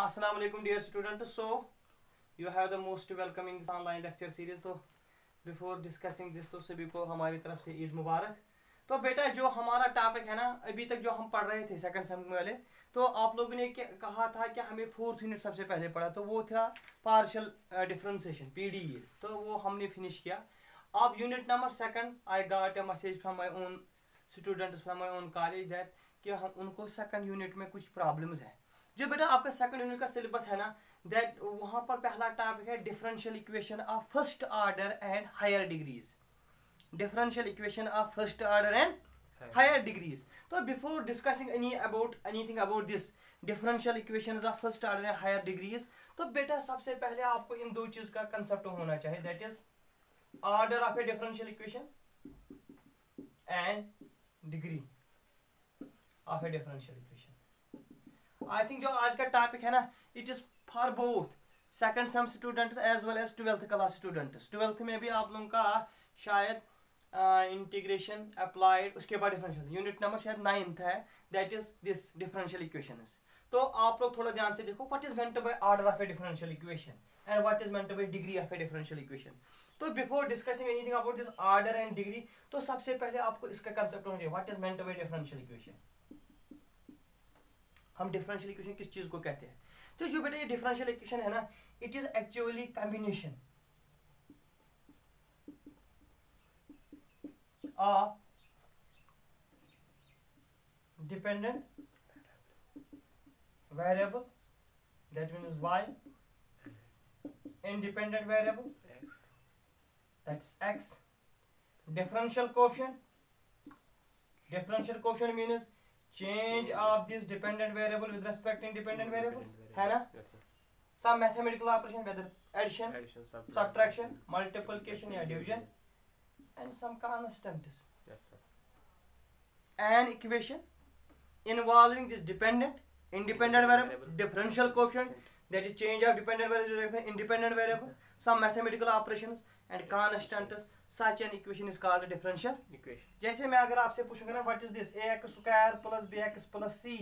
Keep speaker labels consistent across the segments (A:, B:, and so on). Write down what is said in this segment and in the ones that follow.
A: Assalamu alaikum dear students. So you have the most welcome in this online lecture series. तो before discussing this तो सभी को हमारी तरफ से ईद मुबारक। तो बेटा जो हमारा टॉपिक है ना, अभी तक जो हम पढ़ रहे थे सेकंड सेम वाले, तो आप लोगों ने कहा था कि हमें फोर्थ यूनिट सबसे पहले पढ़ा, तो वो था पार्शियल डिफरेंशिएशन PDE, तो वो हमने फिनिश किया। अब unit number second I got a message from my own students from my own college that कि हम उनको सेकंड यूनिट में कुछ प्रॉब्लम्स है। जो बेटा आपका सेकंड यूनिट का सिलेबस है ना, दैट वहां पर पहला टॉपिक है differential equation of first order and higher degrees. Differential equation of first order and higher degrees. तो before discussing anything about this differential equations of first order and higher degrees, तो बेटा सबसे पहले आपको इन दो चीज का कंसेप्ट होना चाहिए, that is order of a differential equation and degree of a differential equation. I think जो आज का टॉपिक है ना, it is for both second sem students as well as 12th class students. 12th में भी आप लोगों का शायद इंटीग्रेशन अप्लाइड, उसके बाद डिफरेंशियल यूनिट नंबर शायद 9th है, that is this differential equations. तो आप लोग थोड़ा ध्यान से देखो, what is meant by order of a differential equation and what is meant by degree of a differential equation. तो before discussing anything about this order and degree, तो सबसे पहले आपको इसका कंसेप्ट होना चाहिए, what is meant by differential equation. हम differential equation किस चीज को कहते हैं? तो जो बेटा ये डिफरेंशियल इक्वेशन है ना, it is actually combination of dependent variable, that means y, independent variable x, that's x, differential coefficient means change of this dependent variable with respect to independent variable, है ना? Some mathematical operation, whether addition, subtraction, multiplication या division, and some constants. Yes, sir. An equation involving this dependent, independent variable, differential coefficient, that is change of dependent variable with independent variable, some mathematical operations and constants. Such an equation is called a differential equation. जैसे मैं अगर आपसे पूछूंगा ना, what is this ax square plus bx plus c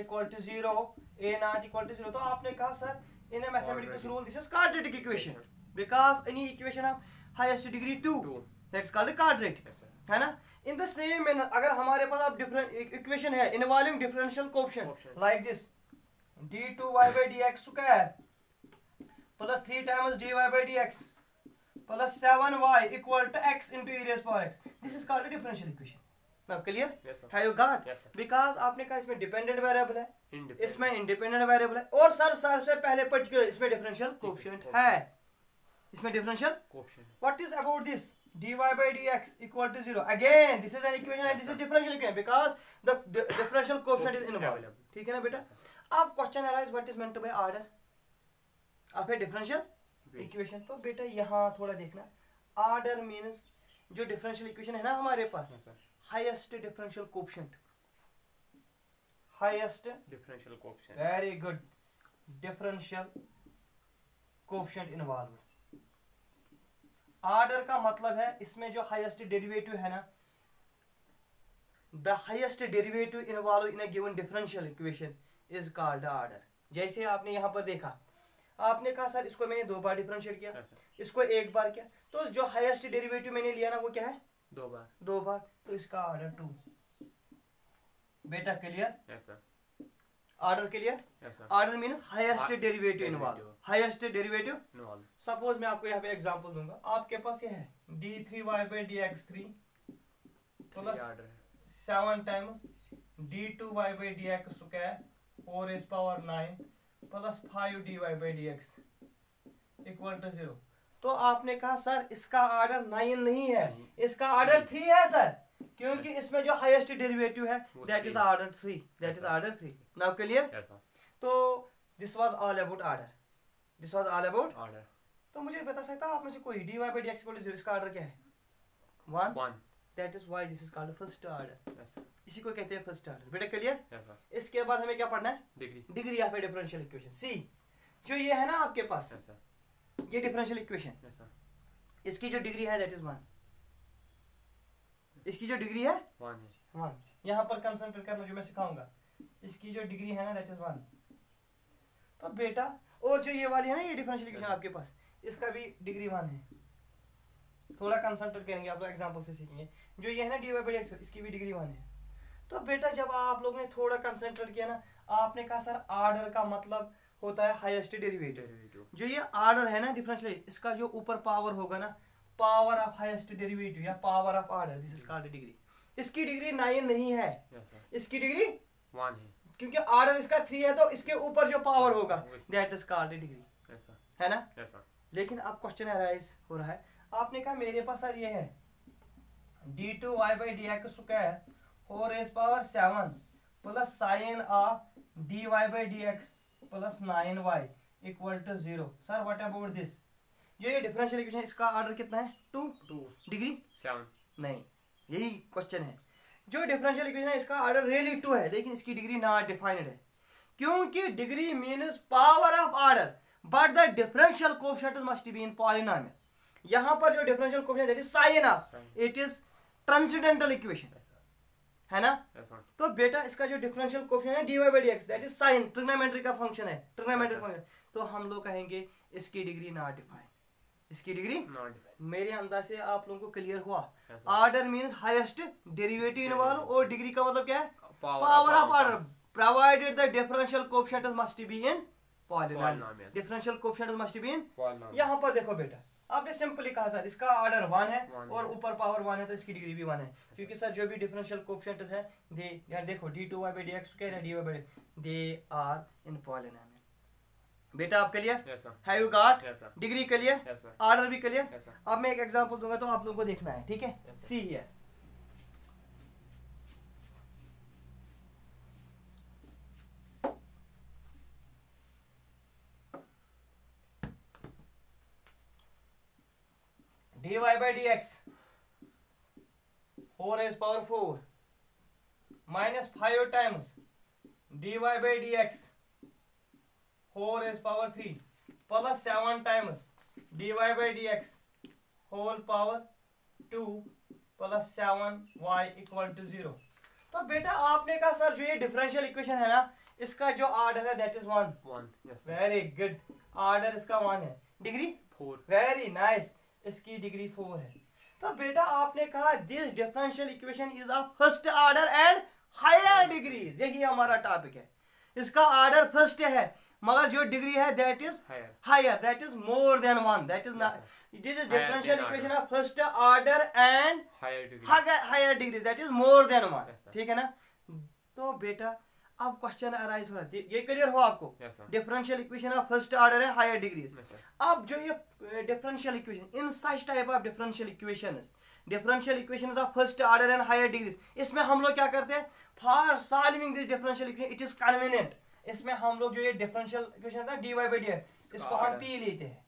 A: equal to 0, a not equal to 0, तो आपने कहा sir in a mathematical rule this is quadratic equation because any equation of highest degree 2, that's called a quadratic, है ना? In the same manner अगर हमारे पास अब different equation है involving differential coefficient like this d2y by dx square plus 3 times dy by dx plus 7y equal to x into e raised power x. This is called a differential equation. Now clear? Yes, sir. Have you got? Yes, sir. Because आपने कहा इसमें dependent variable है, इसमें independent variable है, और sir से पहले particular इसमें differential coefficient है, इसमें differential coefficient. What is about this dy by dx equal to 0? Again this is an equation and this is differential equation because the differential coefficient is involved. ठीक है ना बेटा? अब question arise, what is meant by order of a differential equation? तो बेटा यहाँ थोड़ा देखना, order means जो differential equation है ना हमारे पास, highest differential coefficient, highest differential coefficient, very good, differential coefficient involved. Order का मतलब है इसमें जो highest derivative है ना, the highest derivative involved in a given differential equation is called order. जैसे आपने यहाँ पर देखा, आपने कहा सर इसको मैंने 2 बार डिफरेंशिएट किया, इसको 1 बार किया, तो जो हाईएस्ट डेरिवेटिव मैंने लिया ना वो क्या है? 2 बार, तो इसका ऑर्डर 2। बेटा clear? Yes sir. Order clear? Yes sir. Order means highest derivative involve, highest derivative involve. Suppose मैं आपको यहाँ पे एग्जांपल दूंगा, आपके पास ये है d3y by dx3 plus 7 times d2y by dx square 4 raised power 9 plus 5 dy by dx equal to 0। तो आपने कहा सर इसका ऑर्डर 9 नहीं है, इसका ऑर्डर 3 है सर, क्योंकि इसमें जो हाईएस्ट डेरिवेटिव है that is order 3, that is order 3। Now clear? तो this was all about order, this was all about order. तो मुझे बता सकता आप में से कोई dy by dx equal to 0, इसका ऑर्डर क्या है? 1, that is why this is called first order, इसी को कहते हैं फर्स्ट ऑर्डर। बेटा क्लियर? इसके बाद हमें क्या पढ़ना है? Degree of a differential equation. See जो ये है ना आपके पास, ये डिफरेंशियल इक्वेशन, इसकी जो डिग्री है दैट इज 1, इसकी जो डिग्री है 1। यहाँ पर कंसंट्रेट करना जो मैं सिखाऊंगा, इसकी जो डिग्री है ना दैट इज 1। तो बेटा और जो ये वाली है ना ये डिफरेंशियल इक्वेशन आपके पास, इसका भी डिग्री 1 है। थोड़ा कंसंट्रेट करेंगे आप लोग, एग्जांपल से सीखेंगे। जो ये है ना dy बाई dx, इसकी भी डिग्री 1 है। तो बेटा जब आप लोग ने थोड़ा कंसंट्रेट किया ना, आपने कहा सर आर्डर का मतलब होता है हाईएस्ट डेरिवेटिव। जो ये आर्डर है ना डिफरेंशियल, इसका जो ऊपर पावर होगा ना, पावर ऑफ हाईएस्ट डेरिवेटिव या power of order, this is called degree. इसकी डिग्री 9 नहीं है, इसकी डिग्री
B: 1 है,
A: क्योंकि आर्डर इसका 3 है, तो इसके ऊपर जो पावर होगा दैट इज कॉल्ड डिग्री, है ना। लेकिन अब क्वेश्चन अराइज हो रहा है, आपने कहा मेरे पास सर ये है d2y by dx square whole raise power 7 plus sine of dy by dx plus 9y equal to 0। Sir what about this? जो ये डिफरेंशियल इक्वेशन, इसका ऑर्डर कितना है? 2 डिग्री 7 नहीं, यही क्वेश्चन है। जो डिफरेंशियल इक्वेशन है इसका ऑर्डर रियली 2 है, लेकिन इसकी डिग्री नॉट डिफाइंड है, क्योंकि degree means power of order, but the differential coefficient must be in polynomial. यहाँ पर जो differential coefficient that is sine of, it is transcendental equation, है ना। तो बेटा इसका जो डिफरेंशियल कोएफिशिएंट है dy by dx that is sine, trigonometry का फंक्शन है, ट्रिग्नोमेट्रिक फंक्शन, तो हम लोग कहेंगे इसकी डिग्री नॉट डिफाइंड, इसकी डिग्री नॉट डिफाइंड। मेरे अंदाज से आप लोगों को क्लियर हुआ। Order means highest derivative involve, और डिग्री का मतलब क्या है? Power of order, provided the differential coefficient must be in polynomial. Differential coefficient must be in polynomial. यहाँ पर देखो बेटा, आपने सिंपली कहा सर इसका ऑर्डर 1 है और ऊपर पावर 1 है, तो इसकी डिग्री भी 1 है, क्योंकि सर जो भी डिफरेंशियल कोएफिशिएंट्स है दे, यार देखो d2y बाई dx स्क्वायर है, dy by they are in polynomial. बेटा आप clear? Have you got? Degree clear, order भी क्लियर। अब मैं एक एग्जांपल दूंगा तो आप लोगों को देखना है, ठीक है। See here, dy by dx whole raise power 4 minus 5 times dy by dx whole raise power 3 plus 7 times dy by dx whole power 2 plus 7y equal to 0। तो बेटा आपने कहा सर जो ये डिफरेंशियल इक्वेशन है ना, इसका जो ऑर्डर है that is 1। Very good, order इसका 1 है, डिग्री 4। वेरी नाइस, इसकी डिग्री 4 है। तो बेटा आपने कहा this differential equation is of first order and higher degrees, यही हमारा टॉपिक है। इसका ऑर्डर फर्स्ट है मगर जो डिग्री है that is higher, that is more than 1, that is not, it is differential equation of first order and higher degrees, that is more than 1, ठीक है ना। तो बेटा अब क्वेश्चन अराइज हो रहा है, ये क्लियर हो आपको? Differential equation of first order है, हायर डिग्रीज। अब जो ये differential equation, in such type of differential equations of first order and higher degrees, इसमें हम लोग क्या करते हैं? For solving this differential equation it is convenient, इसमें हम लोग जो ये डिफरेंशियल इक्वेशन है dy बाई dx, इसको हम p लेते हैं।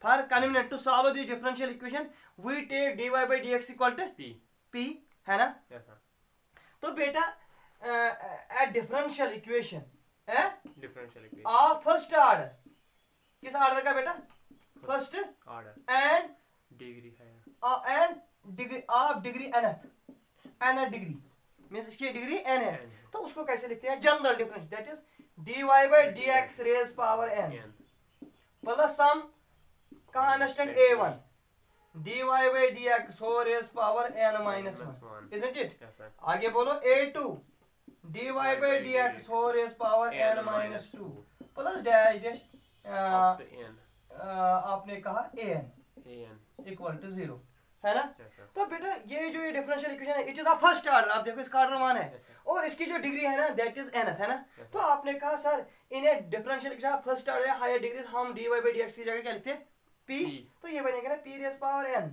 A: For convenient to solve this differential equation we take dy by dx equal to p, है ना। तो बेटा a differential equation of first order, किस ऑर्डर का बेटा? फर्स्ट ऑर्डर एंड डिग्री है, and degree of degree nth degree means इसकी degree n है, तो उसको कैसे लिखते हैं? General difference, that is dy by dx raise power n plus some constant a1 dy by dx हो raise power n minus 1, isn't it? आगे बोलो a2 dy by dx whole raised power n minus 2 plus dash dash आपने कहा an equal to 0, है ना। तो बेटा ये जो ये डिफरेंशियल इक्वेशन है it is a first order, आप देखो इसका ऑर्डर 1 है और इसकी जो डिग्री है ना दैट इज nth, है ना। तो आपने कहा सर इन ए डिफरेंशियल इक्वेशन फर्स्ट ऑर्डर है हायर डिग्रीज, हम dy by dx की जगह क्या लिखते हैं? p, तो ये बनेगा ना p raise power n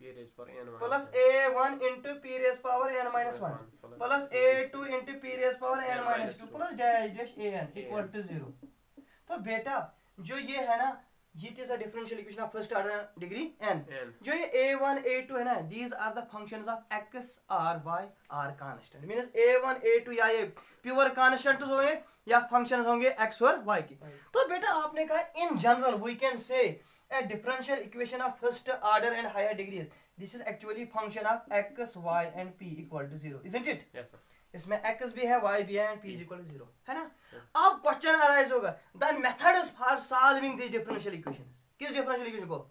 A: plus a1 into p raise power n minus 1 plus a2 into p raise power n minus 2 plus dash dash an equal to 0। तो बेटा जो ये है ना, it is a differential equation of first order degree n। जो ये a1 a2 है ना, these are the functions of x or y are constant, means a1 a2 या ये प्योर कांस्टेंट होंगे या फंक्शंस होंगे x और y की। तो बेटा आपने कहा in general we can say a differential equation of first order and higher degrees, this is actually function of x y and p equal to 0, isn't it? Yes sir। इसमें x भी है y भी है and p is equal to 0, है ना। अब question arise होगा the methods for solving this differential equations. किस डिफरेंशियल इक्वेशन को?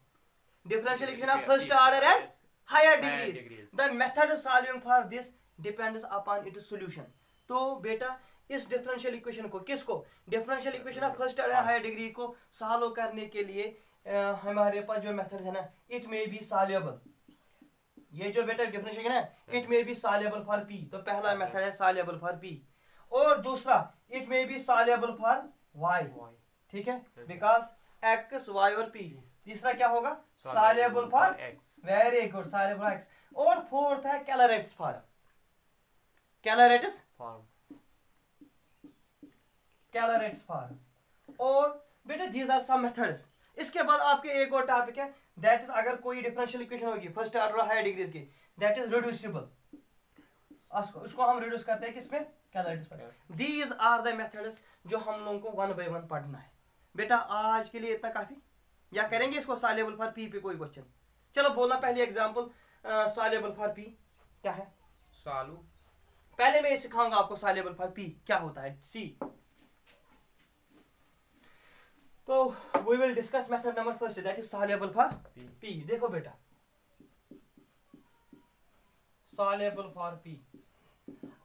A: Differential equation of first order and higher degrees. The method solving for this depends upon its solution. तो बेटा इस differential equation को, किसको? Differential equation of first order higher degree को solve करने के लिए हमारे पास जो मेथड है ना, इट मे बी सॉल्युबल। ये जो बेटा डिफरेंशियल है ना, it may be soluble for p. तो पहला मेथड है सॉल्युबल फॉर पी, और दूसरा it may be soluble for y. ठीक है, बिकॉज एक्स वाई और पी। तीसरा क्या होगा? Soluble for x. Very good, soluble for x. और फोर्थ है Clairaut's form. Clairaut's form, Clairaut's form. और बेटा दीज आर सम मेथड्स। इसके बाद आपके एक और टॉपिक है, दैट इज अगर कोई डिफरेंशियल इक्वेशन होगी फर्स्ट ऑर्डर हायर डिग्रीज की, दैट इज रिड्यूसिबल। उसको हम रिड्यूस करते हैं किसमें? कैलरेट्स पर। दीज आर द मेथड्स जो हम लोगों को वन बाय वन पढ़ना है। बेटा आज के लिए इतना काफी, या करेंगे इसको सॉल्युबल फॉर पी पे कोई क्वेश्चन? चलो बोलना पहले एग्जांपल सॉल्युबल फॉर पी क्या है। सॉल्व, पहले मैं ये सिखाऊंगा आपको सॉल्युबल फॉर पी क्या होता है। सी, तो we will discuss method number first, that is soluble for p. देखो बेटा, सॉल्युबल फॉर पी,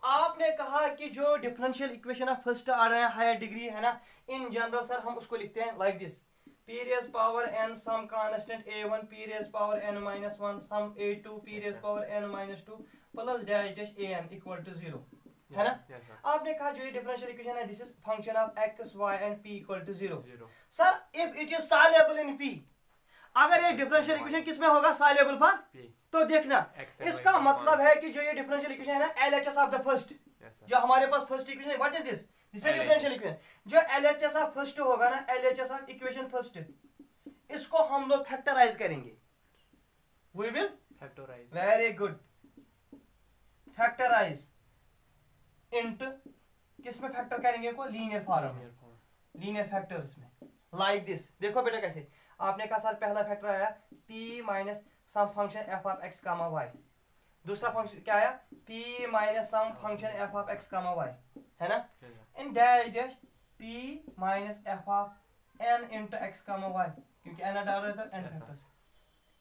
A: आपने कहा कि जो differential equation of first order higher degree है ना, इन जनरल सर हम उसको लिखते हैं like this: p raised power n some constant a1 p raised power n minus 1 some a2 p raised power n minus 2 plus dash dash an equal to 0 है ना। आपने कहा जो ये डिफरेंशियल इक्वेशन है, this is function of x y and p equal to 0। Sir if it is soluble in p, अगर ये differential equation किस में होगा? Soluble for p। तो देखना इसका मतलब है कि जो ये डिफरेंशियल इक्वेशन है ना, LHS ऑफ द फर्स्ट, जो हमारे पास फर्स्ट इक्वेशन है, what is this? This is differential equation. जो LHS ऑफ फर्स्ट होगा ना, LHS ऑफ इक्वेशन फर्स्ट, इसको हम लोग फैक्टराइज करेंगे। We will factorize, very good, factorize into किस में फैक्टर करेंगे को? लीनियर फॉर्म में, लीनियर फैक्टर्स में, लाइक दिस। देखो बेटा कैसे, आपने कहा सर पहला फैक्टर आया p minus some function f of x comma y, दूसरा फंक्शन क्या आया? p minus some function f of x comma y, है ना, इन dash dash p minus f of n into x comma y, क्योंकि n डाल रहे थे n फैक्टर्स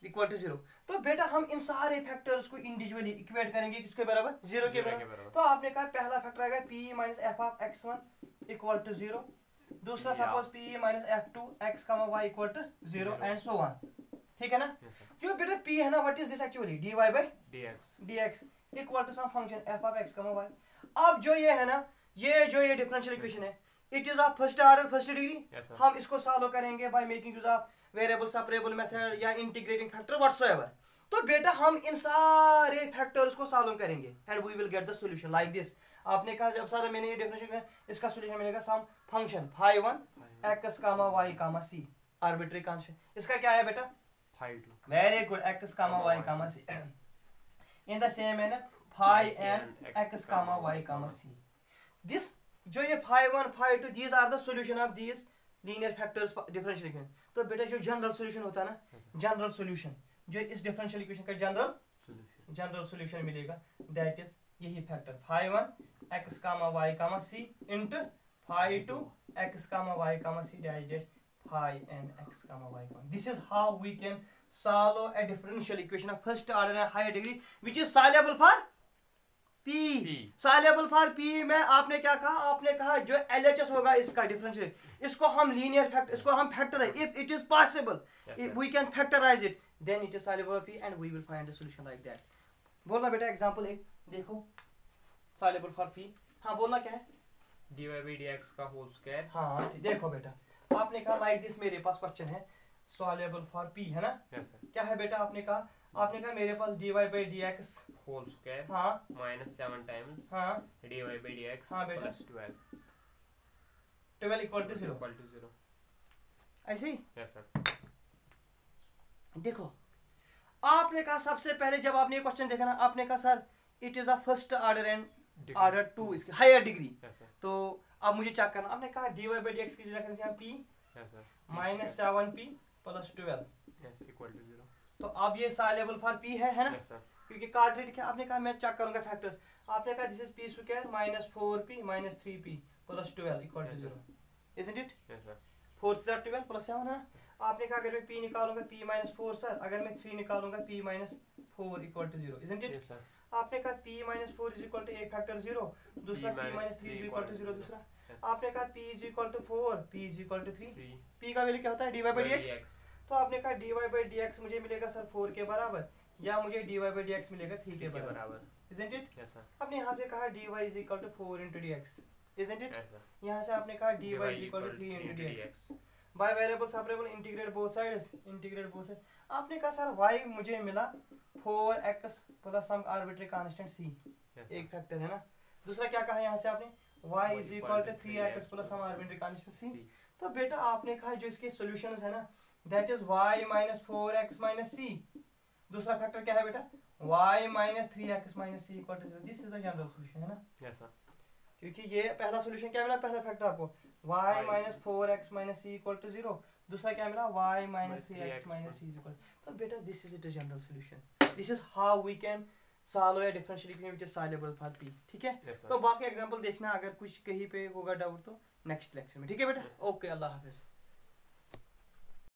A: इक्वल टू 0। तो बेटा हम इन सारे फैक्टर्स को इंडिविजुअली इक्वेट करेंगे किसके बराबर? 0 के बराबर। तो आपने कहा पहला फैक्टर आएगा p minus f of x1 equal to 0, दूसरा suppose p minus f2 x comma y equal to 0 and so on. ठीक है ना। जो बेटा p है ना, what is this actually? dy by dx equal to some function f of x comma y। अब जो ये है ना, ये जो ये डिफरेंशियल इक्वेशन है, it is of first order first degree. हम इसको सॉल्व करेंगे by making use of variable separable method या इंटीग्रेटिंग फैक्टर व्हाटसोएवर। तो बेटा हम इन सारे फैक्टर्स को सॉल्व करेंगे and we will get the solution like this. आपने कहा जब सर मैंने ये डिफरेंशियल में इसका सॉल्यूशन मिलेगा some function phi1 x comma y comma c, arbitrary constant. इसका क्या है बेटा? phi2, very good, x comma y comma c। In the same manner phi n x comma y comma c। This जो ये phi1 phi2 these are the solution of these linear factors differential equation. तो बेटा जो general solution होता है ना, general solution जो इस डिफरेंशियल इक्वेशन का जनरल सॉल्यूशन मिलेगा, दैट इज यही factor phi1 x comma y comma c into phi2 x comma y comma c dash dash phi n x comma y comma. This is how we can solve a differential equation of first order and higher degree which is soluble for p। Soluble for p में आपने क्या कहा? आपने कहा जो LHS होगा इसका differential, इसको हम लीनियर फैक्टर, इसको हम factorize, if it is possible we can factorize it, then it is soluble for p and we will find the solution like that. बोलना बेटा एग्जांपल एक, देखो सॉल्युबल फॉर p। हां बोलना क्या है? dy by dx का होल स्क्वायर। हां देखो बेटा, आपने कहा लाइक दिस, मेरे पास क्वेश्चन है सॉल्युबल फॉर p, है ना। Yes sir. क्या है बेटा? आपने कहा मेरे पास dy by dx whole square, हां, माइनस 7 टाइम्स, हां, dy by dx, हां बेटा, प्लस 12 इक्वल टू 0 ऐसे ही। Yes sir. देखो आपने कहा सबसे पहले जब आपने ये क्वेश्चन देखा ना, आपने कहा sir it is a first order and order 2 इसके हायर डिग्री। तो अब मुझे चेक करना, आपने कहा dy by dx की जगह यहाँ p minus 7p plus 12 equal to 0। तो अब ये सॉल्युबल फॉर p है ना, क्योंकि क्वाड्रेटिक है। आपने कहा मैं चेक करूंगा फैक्टर्स, आपने कहा this is p square minus 4p minus 3p plus 12 equal to 0, isn't it?
B: Yes sir.
A: 4 से 12 plus 7 है। आपने कहा अगर मैं p निकालूंगा p minus 4 सर, अगर मैं 3 निकालूंगा p minus 4 equal to 0, isn't it?
B: Yes sir.
A: आपने कहा p minus 4 is equal to एक फैक्टर 0, दूसरा p minus 3 is equal to 0, दूसरा आपने कहा p is equal to 4, p is equal to 3, p का वैल्यू क्या होता है dy by dx, तो आपने कहा dy by dx मुझे मिलेगा सर 4 के बराबर, या मुझे dy by dx मिलेगा 3 के बराबर, isn't it?
B: Yes sir.
A: आपने यहाँ पे कहा dy is equal to 4 into dx, isn't it?
B: Yes sir.
A: यहाँ से आपने कहा dy is equal to 3 into dx. by variable separable integrate both sides, integrate both sides. आपने कहा सर y मुझे मिला 4x plus some arbitrary constant c, एक factor है ना, दूसरा क्या कहा यहाँ से आपने y is equal to 3x plus some arbitrary constant c, तो बेटा आपने कहा जो इसके सॉल्यूशंस है ना that is y minus 4x minus c, दूसरा फैक्टर क्या है बेटा y minus 3x minus c equal to 0, this is the general solution है ना।
B: Yes sir.
A: क्योंकि ये पहला सॉल्यूशन क्या मिला, पहला फैक्टर आपको y minus 4x minus c equal to 0, दूसरा क्या मिला y minus 3x minus c equal, तो बेटा this is the general solution, this is how we can solve a differential equation which is solvable for p, ठीक है। तो बाकी example देखना, अगर कुछ कहीं पे होगा डाउट तो नेक्स्ट लेक्चर में, ठीक है बेटा। ओके, अल्लाह हाफिज।